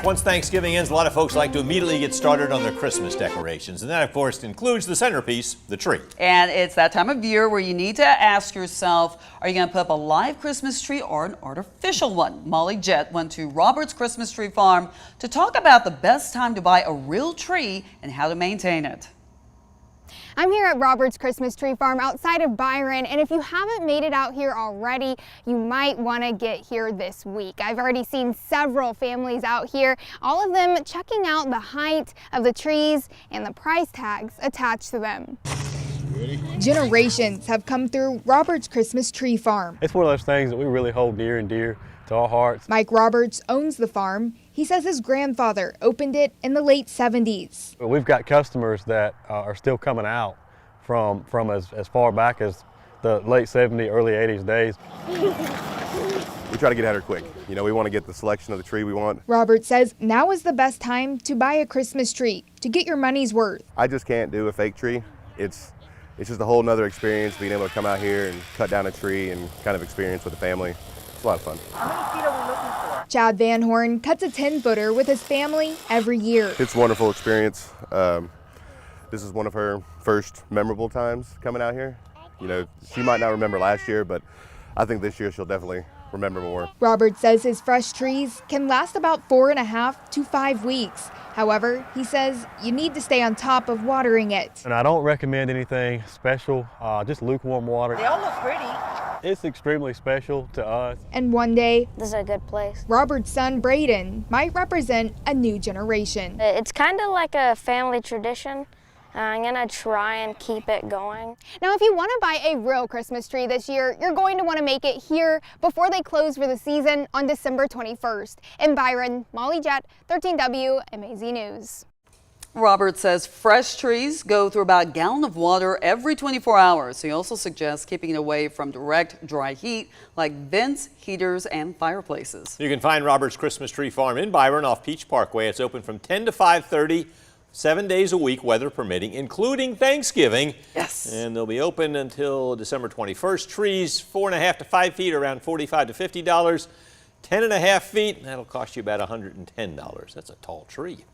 Once Thanksgiving ends, a lot of folks like to immediately get started on their Christmas decorations. And that, of course, includes the centerpiece, the tree. And it's that time of year where you need to ask yourself, are you going to put up a live Christmas tree or an artificial one? Molly Jett went to Robert's Christmas Tree Farm to talk about the best time to buy a real tree and how to maintain it. I'm here at Robert's Christmas Tree Farm outside of Byron, and if you haven't made it out here already, you might want to get here this week. I've already seen several families out here, all of them checking out the height of the trees and the price tags attached to them. Generations have come through Robert's Christmas Tree Farm. It's one of those things that we really hold near and dear to our hearts. Mike Roberts owns the farm. He says his grandfather opened it in the late 70s. We've got customers that are still coming out from as far back as the late 70s, early 80s days. We try to get at her quick. You know, we want to get the selection of the tree we want. Robert says now is the best time to buy a Christmas tree to get your money's worth. I just can't do a fake tree. It's just a whole nother experience being able to come out here and cut down a tree and kind of experience with the family. It's a lot of fun. How many feet are we looking for? Chad Van Horn cuts a 10-footer with his family every year. It's a wonderful experience. This is one of her first memorable times coming out here. You know, she might not remember last year, but I think this year she'll definitely remember more. Robert says his fresh trees can last about 4.5 to 5 weeks. However, he says you need to stay on top of watering it. And I don't recommend anything special, just lukewarm water. They all look pretty. It's extremely special to us. And one day, This is a good place. Robert's son Braden might represent a new generation. It's kind of like a family tradition. I'm gonna try and keep it going. Now, if you want to buy a real Christmas tree this year, you're going to want to make it here before they close for the season on December 21st. In Byron, Molly Jett, 13W MAZ News. Robert says fresh trees go through about a gallon of water every 24 hours. He also suggests keeping it away from direct dry heat like vents, heaters, and fireplaces. You can find Robert's Christmas Tree Farm in Byron off Peach Parkway. It's open from 10 to 5:30. 7 days a week, weather permitting, including Thanksgiving. Yes. And they'll be open until December 21st. Trees 4.5 to 5 feet, around $45 to $50. 10.5 feet, that'll cost you about $110. That's a tall tree.